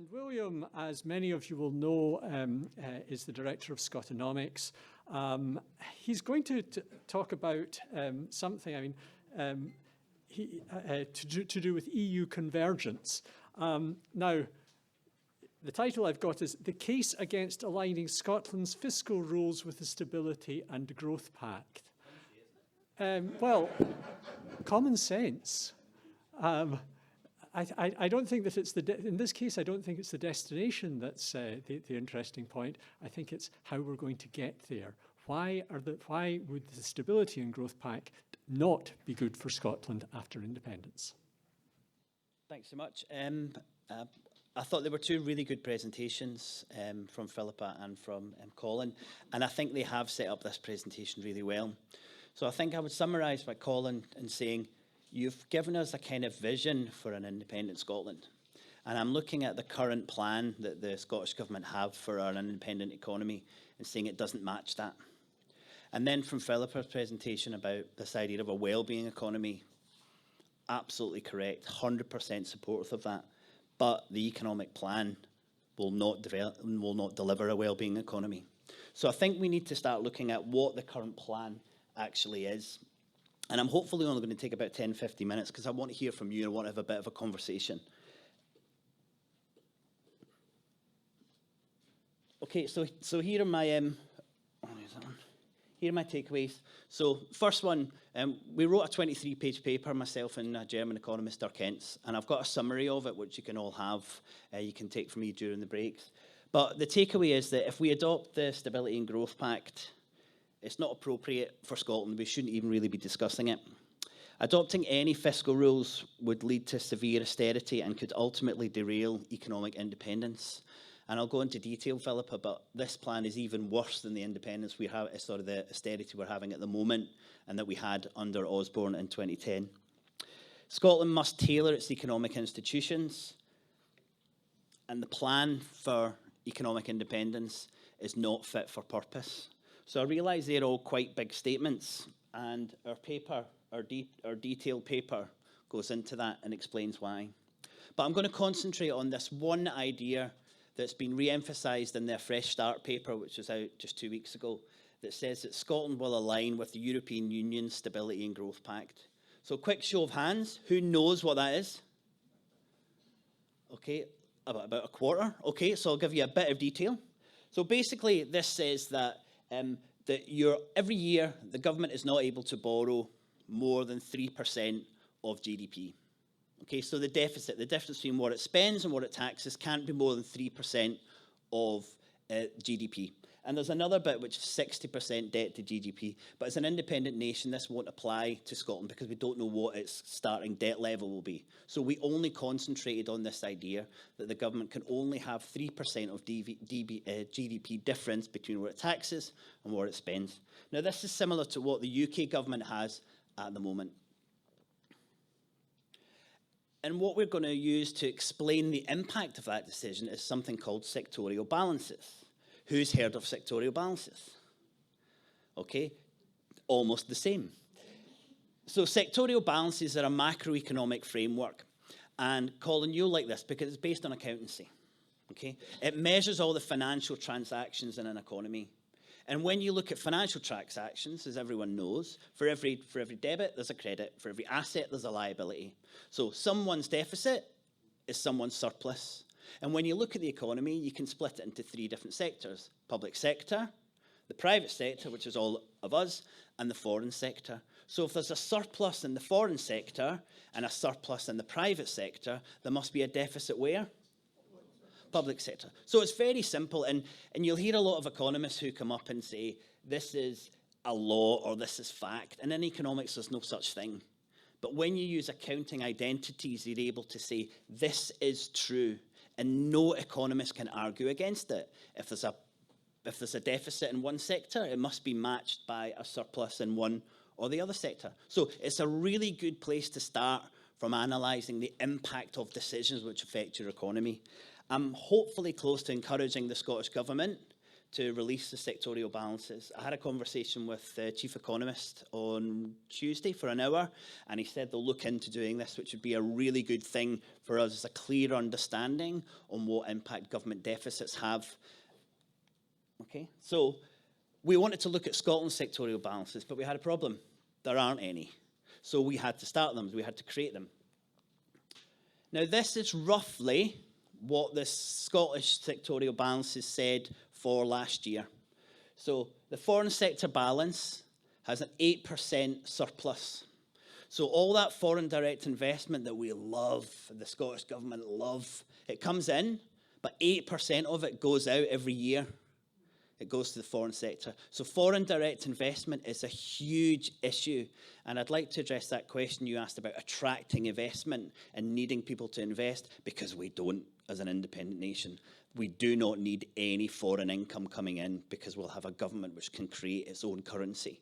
And William, as many of you will know, is the director of Scotonomics. He's going to talk about something, to do with EU convergence. Now, the title I've got is The Case Against Aligning Scotland's Fiscal Rules with the Stability and Growth Pact. Well, common sense. I don't think that it's in this case, I don't think it's the destination that's the interesting point. I think it's how we're going to get there. Why would the Stability and Growth Pact not be good for Scotland after independence? Thanks so much. I thought there were two really good presentations from Philippa and from Colin, and I think they have set up this presentation really well. So I think I would summarise by Colin and saying, you've given us a kind of vision for an independent Scotland. And I'm looking at the current plan that the Scottish Government have for our independent economy and saying it doesn't match that. And then from Philippa's presentation about this idea of a well-being economy, absolutely correct, 100% supportive of that. But the economic plan will not deliver a well-being economy. So I think we need to start looking at what the current plan actually is. And I'm hopefully only going to take about 10, 15 minutes because I want to hear from you. I want to have a bit of a conversation. Okay, so here are my takeaways. So first one, we wrote a 23-page paper, myself and a German economist, Dirk Ehnts, and I've got a summary of it, which you can all have. You can take from me during the breaks. But the takeaway is that if we adopt the Stability and Growth Pact, it's not appropriate for Scotland. We shouldn't even really be discussing it. Adopting any fiscal rules would lead to severe austerity and could ultimately derail economic independence. And I'll go into detail, Philippa, but this plan is even worse than the independence we have, the austerity we're having at the moment and that we had under Osborne in 2010. Scotland must tailor its economic institutions, and the plan for economic independence is not fit for purpose. So I realise they're all quite big statements, and our paper, our detailed paper, goes into that and explains why. But I'm going to concentrate on this one idea that's been re-emphasised in their Fresh Start paper, which was out just 2 weeks ago, that says that Scotland will align with the European Union's Stability and Growth Pact. So quick show of hands, who knows what that is? Okay, about a quarter. Okay, so I'll give you a bit of detail. So basically, this says that every year, the government is not able to borrow more than 3% of GDP. Okay, so the difference between what it spends and what it taxes can't be more than 3% of GDP. And there's another bit which is 60% debt to GDP. But as an independent nation, this won't apply to Scotland because we don't know what its starting debt level will be. So we only concentrated on this idea that the government can only have 3% of GDP difference between what it taxes and what it spends. Now, this is similar to what the UK government has at the moment. And what we're going to use to explain the impact of that decision is something called sectorial balances. Who's heard of sectorial balances? Okay, almost the same. So sectorial balances are a macroeconomic framework. And Colin, you'll like this because it's based on accountancy. Okay, it measures all the financial transactions in an economy. And when you look at financial transactions, as everyone knows, for every debit, there's a credit. For every asset, there's a liability. So someone's deficit is someone's surplus. And when you look at the economy, you can split it into three different sectors. Public sector, the private sector, which is all of us, and the foreign sector. So if there's a surplus in the foreign sector and a surplus in the private sector, there must be a deficit where? Public sector. So it's very simple, and you'll hear a lot of economists who come up and say, this is a law or this is fact. And in economics, there's no such thing. But when you use accounting identities, you're able to say, this is true. And no economist can argue against it. If there's a deficit in one sector, it must be matched by a surplus in one or the other sector. So it's a really good place to start from analysing the impact of decisions which affect your economy. I'm hopefully close to encouraging the Scottish Government to release the sectorial balances. I had a conversation with the chief economist on Tuesday for an hour, and he said they'll look into doing this, which would be a really good thing for us as a clear understanding on what impact government deficits have. Okay, so we wanted to look at Scotland's sectorial balances, but we had a problem. There aren't any. So we had to start them, we had to create them. Now, this is roughly what the Scottish sectorial balances said for last year. So the foreign sector balance has an 8% surplus. So all that foreign direct investment that we love, the Scottish government love, it comes in, but 8% of it goes out every year. It goes to the foreign sector. So foreign direct investment is a huge issue. And I'd like to address that question you asked about attracting investment and needing people to invest, because we don't as an independent nation. We do not need any foreign income coming in, because we'll have a government which can create its own currency.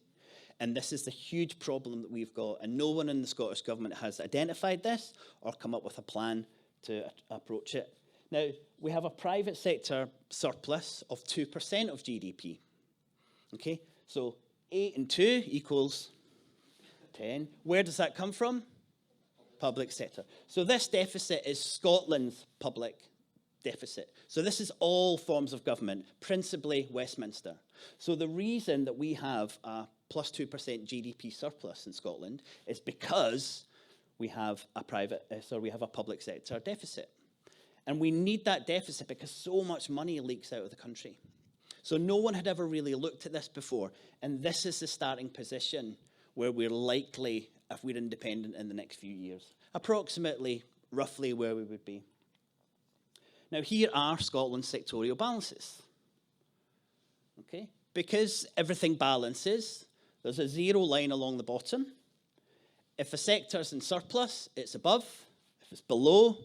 And this is the huge problem that we've got. And no one in the Scottish government has identified this or come up with a plan to approach it. Now, we have a private sector surplus of 2% of GDP. Okay, so 8 and 2 equals 10. Where does that come from? Public sector. So this deficit is Scotland's public deficit. So this is all forms of government, principally Westminster. So the reason that we have a plus 2% GDP surplus in Scotland is because we have a public sector deficit. And we need that deficit because so much money leaks out of the country. So no one had ever really looked at this before. And this is the starting position where we're likely, if we're independent in the next few years, approximately, roughly where we would be. Now, here are Scotland's sectorial balances. Okay? Because everything balances, there's a zero line along the bottom. If a sector's in surplus, it's above. If it's below,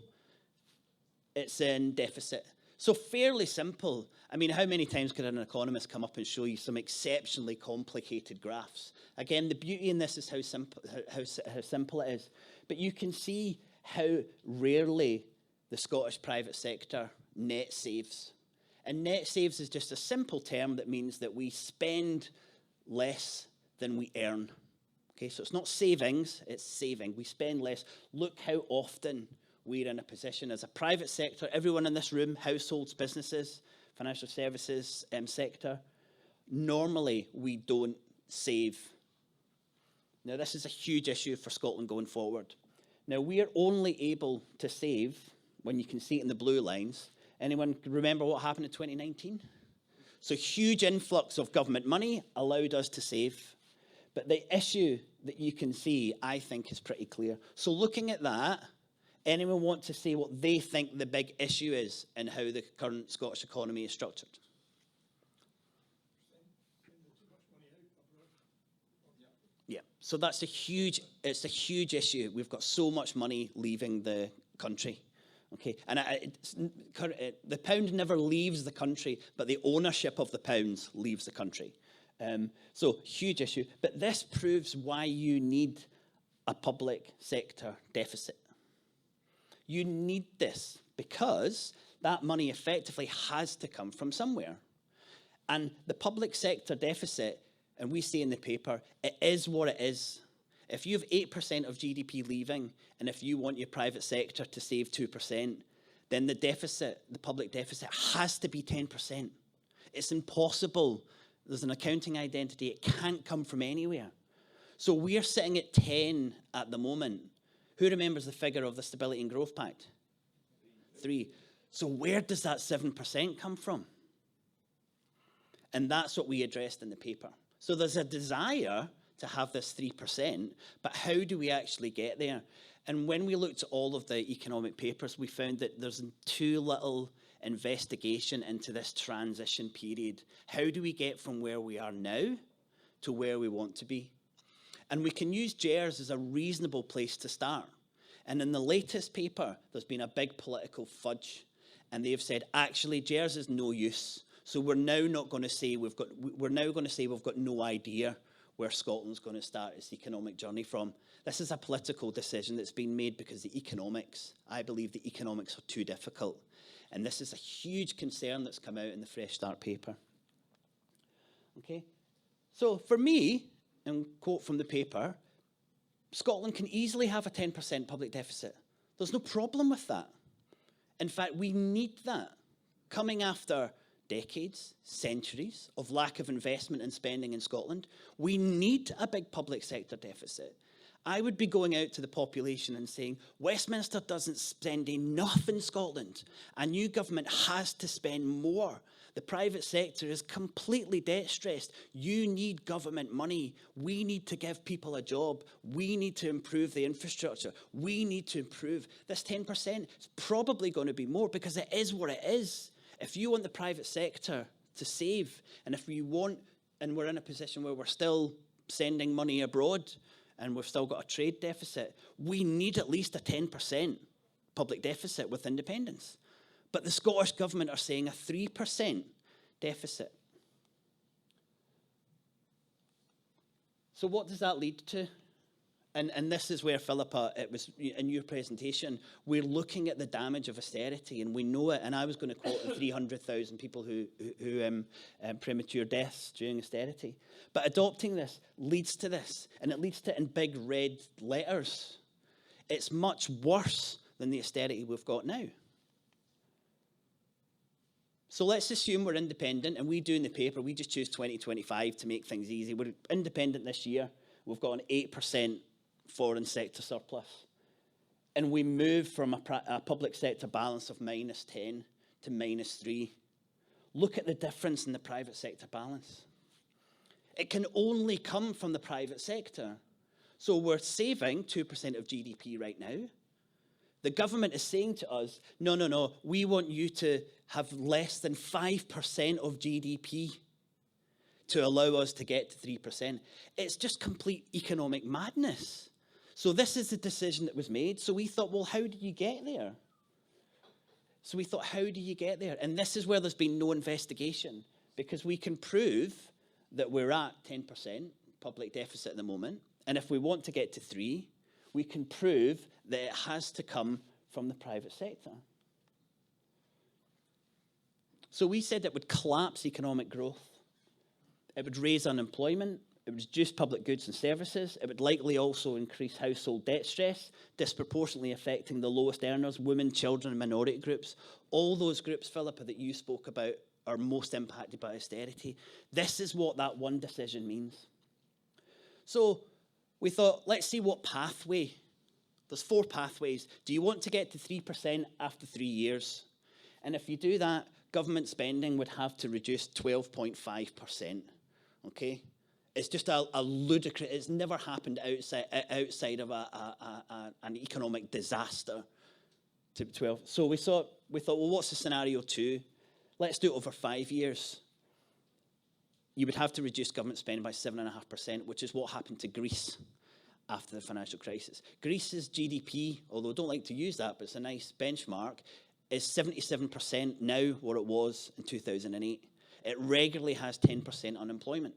it's in deficit. So fairly simple. I mean, how many times could an economist come up and show you some exceptionally complicated graphs? Again, the beauty in this is how simple it is. But you can see how rarely the Scottish private sector net saves. And net saves is just a simple term that means that we spend less than we earn. Okay, so it's not savings, it's saving. We spend less. Look how often we're in a position as a private sector, everyone in this room, households, businesses, financial services sector, normally we don't save. Now, this is a huge issue for Scotland going forward. Now, we are only able to save, when you can see it in the blue lines. Anyone remember what happened in 2019? So huge influx of government money allowed us to save. But the issue that you can see, I think, is pretty clear. So looking at that, anyone want to say what they think the big issue is in how the current Scottish economy is structured? Yeah, so it's a huge issue. We've got so much money leaving the country. Okay, and the pound never leaves the country, but the ownership of the pounds leaves the country. So huge issue. But this proves why you need a public sector deficit. You need this because that money effectively has to come from somewhere. And the public sector deficit, and we say in the paper, it is what it is. If you have 8% of GDP leaving, and if you want your private sector to save 2%, then the deficit, the public deficit, has to be 10%. It's impossible. There's an accounting identity. It can't come from anywhere. So we're sitting at 10 at the moment. Who remembers the figure of the Stability and Growth Pact? 3. So where does that 7% come from? And that's what we addressed in the paper. So there's a desire to have this 3%, but how do we actually get there? And when we looked at all of the economic papers, we found that there's too little investigation into this transition period. How do we get from where we are now to where we want to be? And we can use GERS as a reasonable place to start. And in the latest paper, there's been a big political fudge. And they've said, actually, GERS is no use. So we're now going to say we've got no idea where Scotland's going to start its economic journey from. This is a political decision that's been made because I believe the economics are too difficult. And this is a huge concern that's come out in the Fresh Start paper. Okay? So for me, and quote from the paper, Scotland can easily have a 10% public deficit. There's no problem with that. In fact, we need that. Coming after decades, centuries of lack of investment and spending in Scotland, we need a big public sector deficit. I would be going out to the population and saying, Westminster doesn't spend enough in Scotland. A new government has to spend more. The private sector is completely debt stressed. You need government money. We need to give people a job. We need to improve the infrastructure. We need to improve. This 10% is probably going to be more because it is what it is. If you want the private sector to save, and if you want, and we're in a position where we're still sending money abroad, and we've still got a trade deficit, we need at least a 10% public deficit with independence. But the Scottish Government are saying a 3% deficit. So what does that lead to? And this is where, Philippa, it was in your presentation, we're looking at the damage of austerity, and we know it. And I was going to quote the 300,000 people who premature deaths during austerity. But adopting this leads to this, and it leads to in big red letters. It's much worse than the austerity we've got now. So let's assume we're independent, and we do in the paper, we just choose 2025 to make things easy. We're independent this year. We've got an 8% foreign sector surplus. And we move from a public sector balance of -10 to -3. Look at the difference in the private sector balance. It can only come from the private sector. So we're saving 2% of GDP right now. The government is saying to us, no, we want you to have less than 5% of GDP to allow us to get to 3%. It's just complete economic madness. So this is the decision that was made. So we thought, well, how do you get there? And this is where there's been no investigation, because we can prove that we're at 10% public deficit at the moment. And if we want to get to 3%, we can prove that it has to come from the private sector. So we said it would collapse economic growth. It would raise unemployment. It would reduce public goods and services. It would likely also increase household debt stress, disproportionately affecting the lowest earners, women, children, and minority groups. All those groups, Philippa, that you spoke about are most impacted by austerity. This is what that one decision means. So we thought, let's see what pathway. There's 4 pathways. Do you want to get to 3% after 3 years? And if you do that, government spending would have to reduce 12.5%. Okay? It's just a ludicrous, it's never happened outside of an economic disaster to 12. So we thought, well, what's the scenario 2? Let's do it over 5 years. You would have to reduce government spending by 7.5%, which is what happened to Greece after the financial crisis. Greece's GDP, although I don't like to use that, but it's a nice benchmark, is 77% now what it was in 2008. It regularly has 10% unemployment.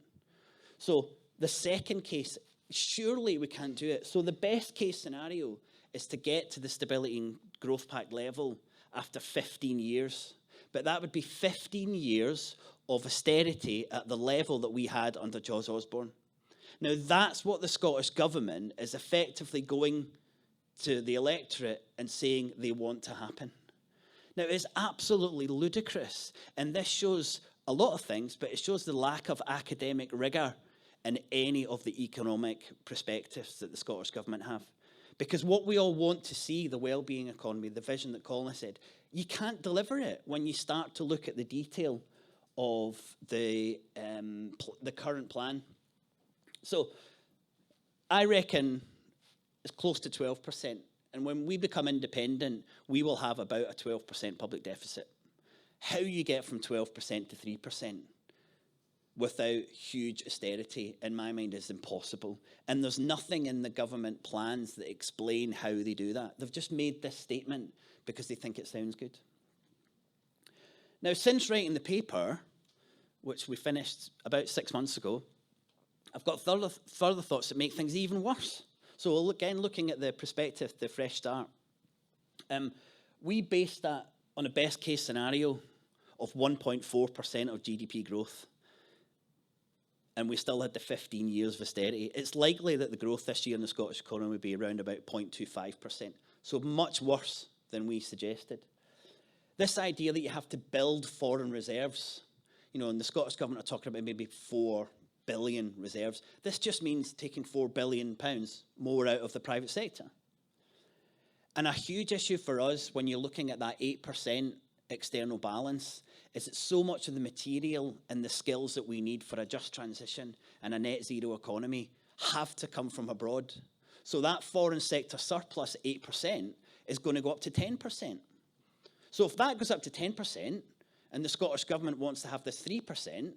So the second case, surely we can't do it. So the best case scenario is to get to the Stability and Growth Pact level after 15 years. But that would be 15 years of austerity at the level that we had under George Osborne. Now, that's what the Scottish Government is effectively going to the electorate and saying they want to happen. Now, it's absolutely ludicrous, and this shows a lot of things, but it shows the lack of academic rigour in any of the economic perspectives that the Scottish Government have. Because what we all want to see, the well-being economy, the vision that Colin said, you can't deliver it when you start to look at the detail of the current plan. So I reckon it's close to 12%. And when we become independent, we will have about a 12% public deficit. How you get from 12% to 3% without huge austerity, in my mind, is impossible. And there's nothing in the government plans that explain how they do that. They've just made this statement because they think it sounds good. Now, since writing the paper, which we finished about 6 months ago, I've got further thoughts that make things even worse. So again, looking at the perspective, the fresh start, we based that on a best case scenario of 1.4% of GDP growth. and we still had the 15 years of austerity, it's likely that the growth this year in the Scottish economy would be around about 0.25%. So much worse than we suggested. This idea that you have to build foreign reserves, and the Scottish government are talking about maybe 4 billion reserves. This just means taking £4 billion more out of the private sector. And a huge issue for us when you're looking at that 8% external balance is that so much of the material and the skills that we need for a just transition and a net zero economy have to come from abroad. So that foreign sector surplus, 8%, is going to go up to 10%. So if that goes up to 10% and the Scottish government wants to have this 3%,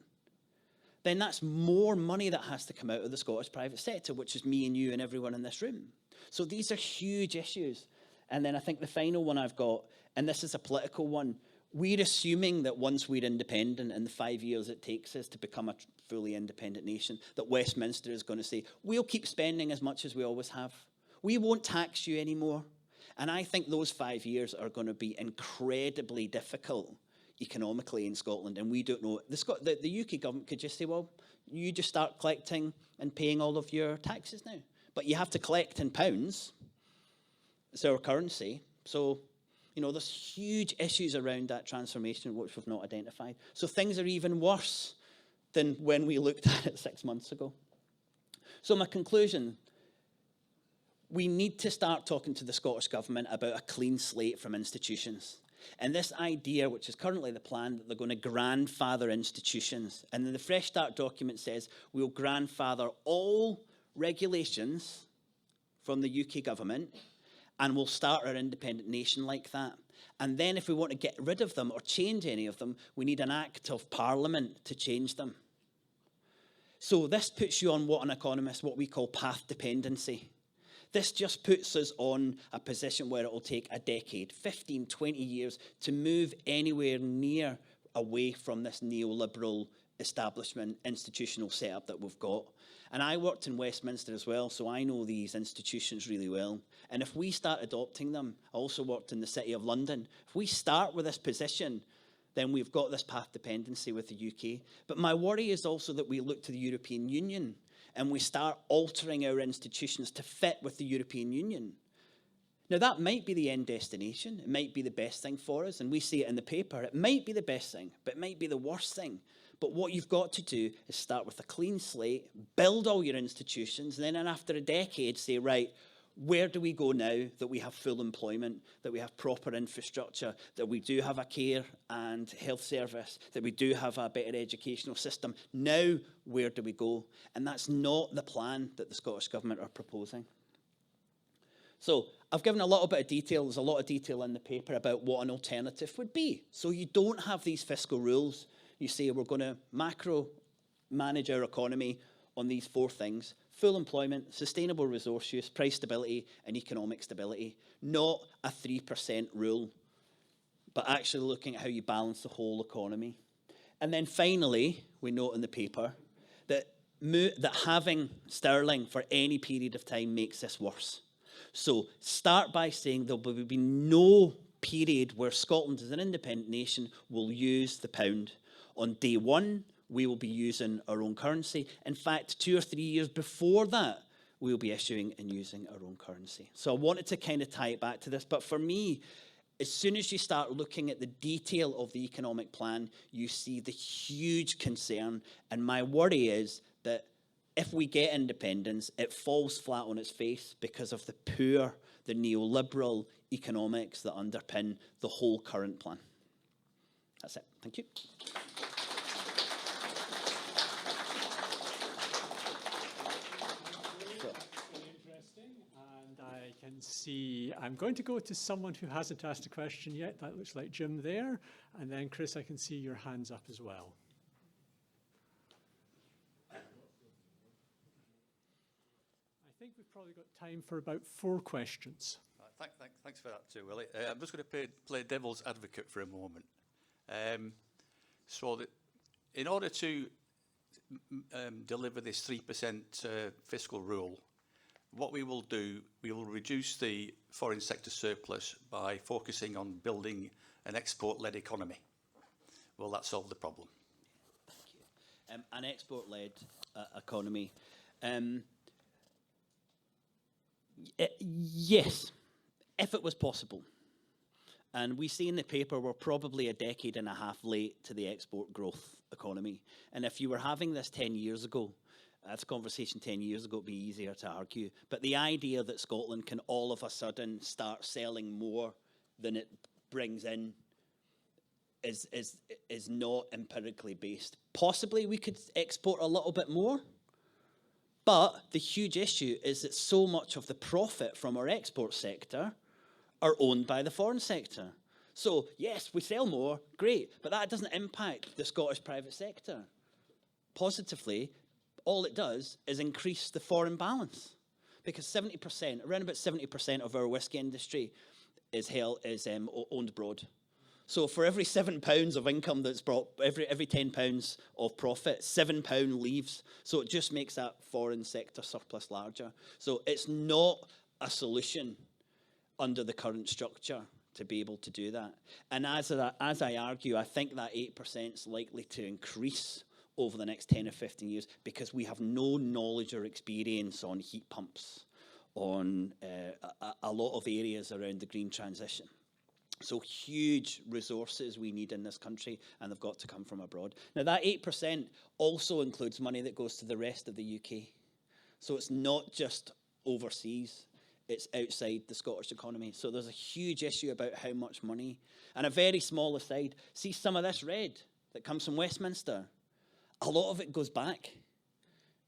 then that's more money that has to come out of the Scottish private sector, which is me and you and everyone in this room. So these are huge issues. And then I think the final one I've got, and this is a political one, we're assuming that once we're independent in the 5 years it takes us to become a fully independent nation, that Westminster is going to say, we'll keep spending as much as we always have. We won't tax you anymore. And I think those 5 years are going to be incredibly difficult economically in Scotland, and we don't know. The UK government could just say, well, you just start collecting and paying all of your taxes now. But you have to collect in pounds. It's our currency. So, there's huge issues around that transformation which we've not identified. So things are even worse than when we looked at it 6 months ago. So my conclusion, we need to start talking to the Scottish government about a clean slate from institutions. And this idea, which is currently the plan, that they're going to grandfather institutions. And then the Fresh Start document says we'll grandfather all regulations from the UK government and we'll start our independent nation like that. And then if we want to get rid of them or change any of them, we need an act of Parliament to change them. So this puts you on what we call path dependency. This just puts us on a position where it will take a decade, 15, 20 years to move anywhere near away from this neoliberal establishment institutional setup that we've got. And I worked in Westminster as well, so I know these institutions really well. And if we start adopting them, I also worked in the City of London. If we start with this position, then we've got this path dependency with the UK. But my worry is also that we look to the European Union and we start altering our institutions to fit with the European Union. Now, that might be the end destination. It might be the best thing for us, and we see it in the paper. It might be the best thing, but it might be the worst thing. But what you've got to do is start with a clean slate, build all your institutions, and then after a decade say, right, where do we go now that we have full employment, that we have proper infrastructure, that we do have a care and health service, that we do have a better educational system? Now, where do we go? And that's not the plan that the Scottish Government are proposing. So I've given a little bit of detail. There's a lot of detail in the paper about what an alternative would be. So you don't have these fiscal rules. You say we're going to macro manage our economy on these 4 things: full employment, sustainable resource use, price stability, and economic stability. Not a 3% rule, but actually looking at how you balance the whole economy. And then finally, we note in the paper that having sterling for any period of time makes this worse. So start by saying there will be no period where Scotland as an independent nation will use the pound. On day 1, we will be using our own currency. In fact, 2 or 3 years before that, we'll be issuing and using our own currency. So I wanted to kind of tie it back to this. But for me, as soon as you start looking at the detail of the economic plan, you see the huge concern. And my worry is that if we get independence, it falls flat on its face because of the neoliberal economics that underpin the whole current plan. That's it. Thank you. Can see, I'm going to go to someone who hasn't asked a question yet. That looks like Jim there. And then, Chris, I can see your hands up as well. I think we've probably got time for about 4 questions. Thanks for that too, Willie. I'm just going to play devil's advocate for a moment. So that in order to deliver this 3% fiscal rule, what we will do, we will reduce the foreign sector surplus by focusing on building an export-led economy. Will that solve the problem? Thank you. an export-led economy. Yes, if it was possible. And we see in the paper we're probably a decade and a half late to the export growth economy. And if you were having this 10 years ago, that's a conversation 10 years ago, it'd be easier to argue. But the idea that Scotland can all of a sudden start selling more than it brings in is not empirically based. Possibly we could export a little bit more, but the huge issue is that so much of the profit from our export sector are owned by the foreign sector. So yes, we sell more, great, but that doesn't impact the Scottish private sector positively. All it does is increase the foreign balance, because 70%, around about 70% of our whisky industry is owned abroad. So for every £7 of income that's brought, every £10 of profit, £7 leaves. So it just makes that foreign sector surplus larger. So it's not a solution under the current structure to be able to do that. And as I argue, I think that 8% is likely to increase over the next 10 or 15 years, because we have no knowledge or experience on heat pumps, on a lot of areas around the green transition. So huge resources we need in this country, and they've got to come from abroad. Now that 8% also includes money that goes to the rest of the UK. So it's not just overseas, it's outside the Scottish economy. So there's a huge issue about how much money. And a very small aside, see some of this red that comes from Westminster? A lot of it goes back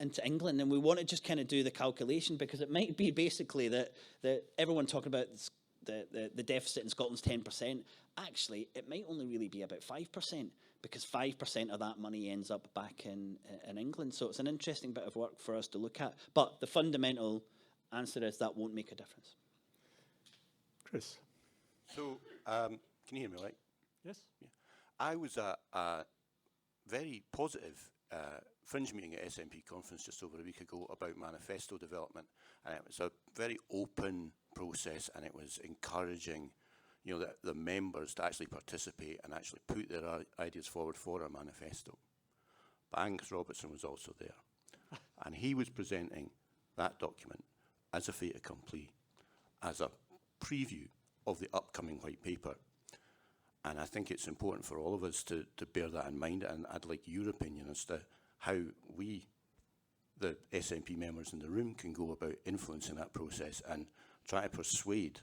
into England, and we want to just kind of do the calculation, because it might be basically that everyone talking about the deficit in Scotland's 10%. Actually, it might only really be about 5%, because 5% of that money ends up back in England. So it's an interesting bit of work for us to look at. But the fundamental answer is that won't make a difference. Chris? So, can you hear me, right? Yes? Yeah. I was at a very positive fringe meeting at SNP conference just over a week ago about manifesto development, and it was a very open process, and it was encouraging, the members to actually participate and actually put their ideas forward for a manifesto. But Angus Robertson was also there, and he was presenting that document as a fait accompli, as a preview of the upcoming white paper. And I think it's important for all of us to bear that in mind, and I'd like your opinion as to how we, the SNP members in the room, can go about influencing that process and try to persuade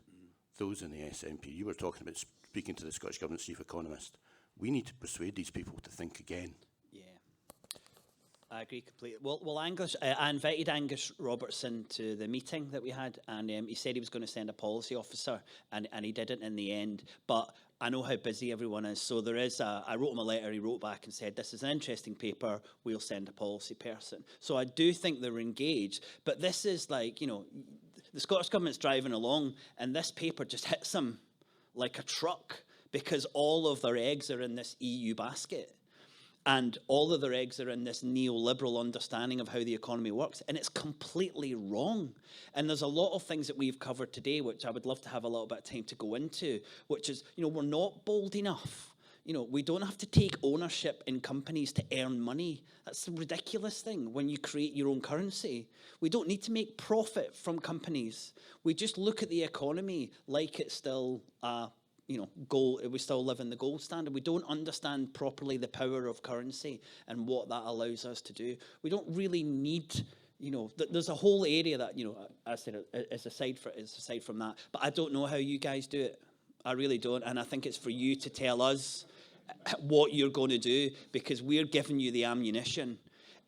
those in the SNP. You were talking about speaking to the Scottish Government's chief economist. We need to persuade these people to think again. Yeah, I agree completely. Well, Angus, I invited Angus Robertson to the meeting that we had, and he said he was going to send a policy officer, and he didn't in the end. But I know how busy everyone is, so there is I wrote him a letter, he wrote back and said, this is an interesting paper, we'll send a policy person. So I do think they're engaged, but this is like, the Scottish Government's driving along, and this paper just hits them like a truck, because all of their eggs are in this EU basket. And all of their eggs are in this neoliberal understanding of how the economy works. And it's completely wrong. And there's a lot of things that we've covered today, which I would love to have a little bit of time to go into, which is, we're not bold enough. We don't have to take ownership in companies to earn money. That's a ridiculous thing when you create your own currency. We don't need to make profit from companies. We just look at the economy like it's still gold. We still live in the gold standard. We don't understand properly the power of currency and what that allows us to do. We don't really need, there's a whole area that, I said is aside from that. But I don't know how you guys do it. I really don't. And I think it's for you to tell us what you're going to do, because we're giving you the ammunition.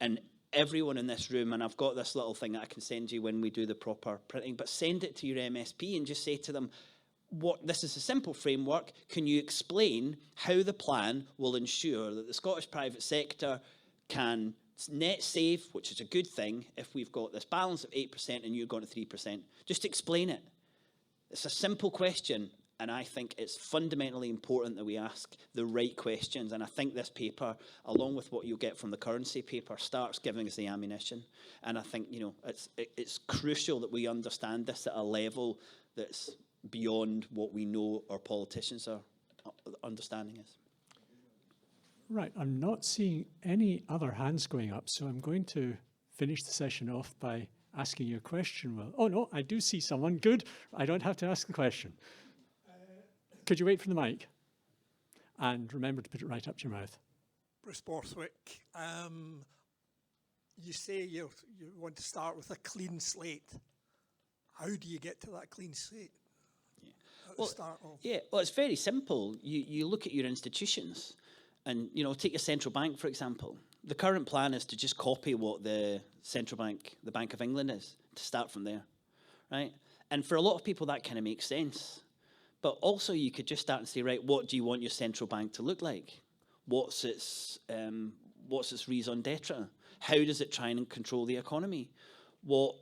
And everyone in this room, and I've got this little thing that I can send you when we do the proper printing, but send it to your MSP and just say to them, this is a simple framework. Can you explain how the plan will ensure that the Scottish private sector can net save, which is a good thing, if we've got this balance of 8% and you're going to 3%? Just explain it. It's a simple question, and I think it's fundamentally important that we ask the right questions. And I think this paper, along with what you'll get from the currency paper, starts giving us the ammunition. And I think, it's crucial that we understand this at a level that's beyond what we know our politicians are understanding is. Right, I'm not seeing any other hands going up, so I'm going to finish the session off by asking you a question, Will. Oh no, I do see someone. Good, I don't have to ask the question. Could you wait for the mic? And remember to put it right up to your mouth. Bruce Borthwick, you say you want to start with a clean slate. How do you get to that clean slate? Well, it's very simple. You look at your institutions and, take your central bank, for example. The current plan is to just copy what the central bank, the Bank of England is, to start from there, right? And for a lot of people, that kind of makes sense. But also you could just start and say, right, what do you want your central bank to look like? What's its raison d'etre? How does it try and control the economy? What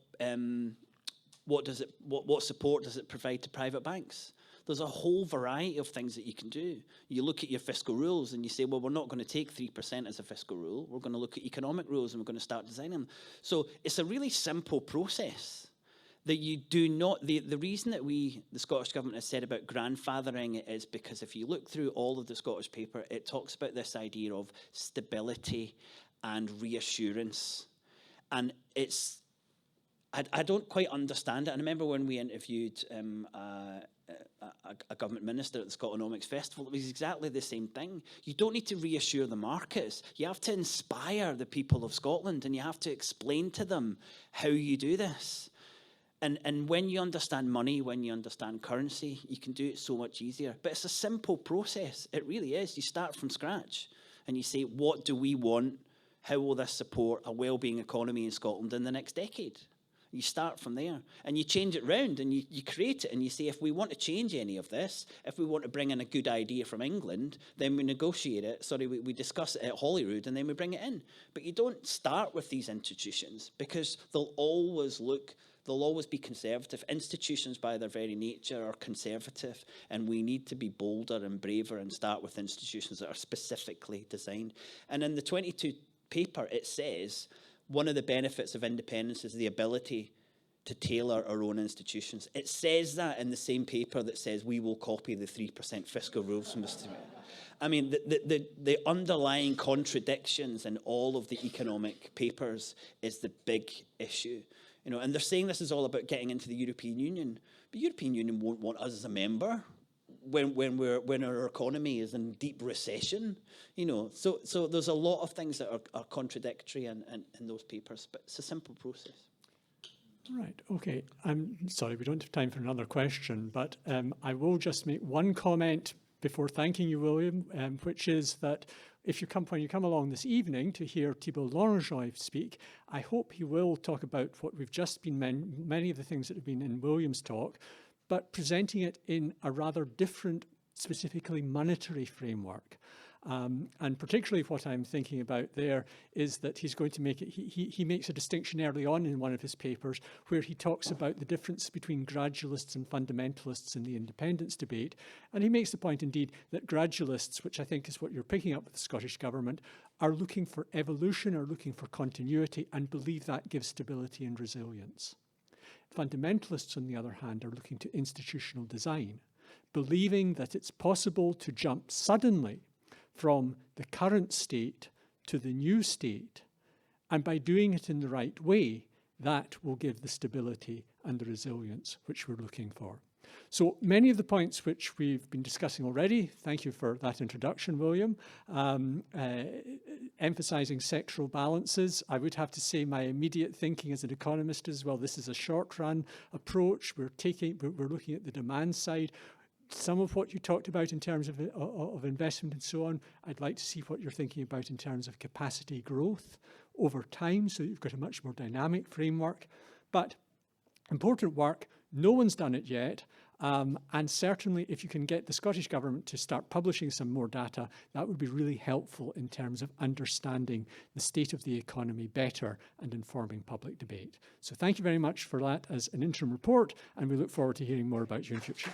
support does it provide to private banks? There's a whole variety of things that you can do. You look at your fiscal rules and you say, well, we're not going to take 3% as a fiscal rule. We're going to look at economic rules and we're going to start designing them. So it's a really simple process that you do not, the reason that the Scottish Government has said about grandfathering is because if you look through all of the Scottish paper, it talks about this idea of stability and reassurance. And I don't quite understand it. I remember when we interviewed a government minister at the Scotonomics Festival, it was exactly the same thing. You don't need to reassure the markets. You have to inspire the people of Scotland and you have to explain to them how you do this. And when you understand money, when you understand currency, you can do it so much easier. But it's a simple process. It really is. You start from scratch and you say, what do we want? How will this support a well-being economy in Scotland in the next decade? You start from there and you change it round and you create it and you say, if we want to change any of this, if we want to bring in a good idea from England, then we negotiate it. We discuss it at Holyrood and then we bring it in. But you don't start with these institutions because they'll always be conservative. Institutions by their very nature are conservative and we need to be bolder and braver and start with institutions that are specifically designed. And in the 22 paper, it says, one of the benefits of independence is the ability to tailor our own institutions. It says that in the same paper that says we will copy the 3% fiscal rules from Mr. I mean, the underlying contradictions in all of the economic papers is the big issue. And they're saying this is all about getting into the European Union. But the European Union won't want us as a member when our economy is in deep recession, So there's a lot of things that are contradictory in those papers, but it's a simple process. Right, okay. I'm sorry, we don't have time for another question, but I will just make one comment before thanking you, William, which is that when you come along this evening to hear Thibault Lorangeoy speak, I hope he will talk about what we've just been, many of the things that have been in William's talk, but presenting it in a rather different, specifically monetary framework. And particularly what I'm thinking about there is that he's going to make it, he makes a distinction early on in one of his papers where he talks about the difference between gradualists and fundamentalists in the independence debate. And he makes the point indeed that gradualists, which I think is what you're picking up with the Scottish Government, are looking for evolution, are looking for continuity and believe that gives stability and resilience. Fundamentalists, on the other hand, are looking to institutional design, believing that it's possible to jump suddenly from the current state to the new state, and by doing it in the right way, that will give the stability and the resilience which we're looking for. So many of the points which we've been discussing already, thank you for that introduction, William, emphasising sectoral balances. I would have to say my immediate thinking as an economist is, well, this is a short-run approach. We're looking at the demand side. Some of what you talked about in terms of investment and so on, I'd like to see what you're thinking about in terms of capacity growth over time, so you've got a much more dynamic framework. But important work, no one's done it yet, and certainly if you can get the Scottish Government to start publishing some more data, that would be really helpful in terms of understanding the state of the economy better and informing public debate. So thank you very much for that as an interim report, and we look forward to hearing more about you in future.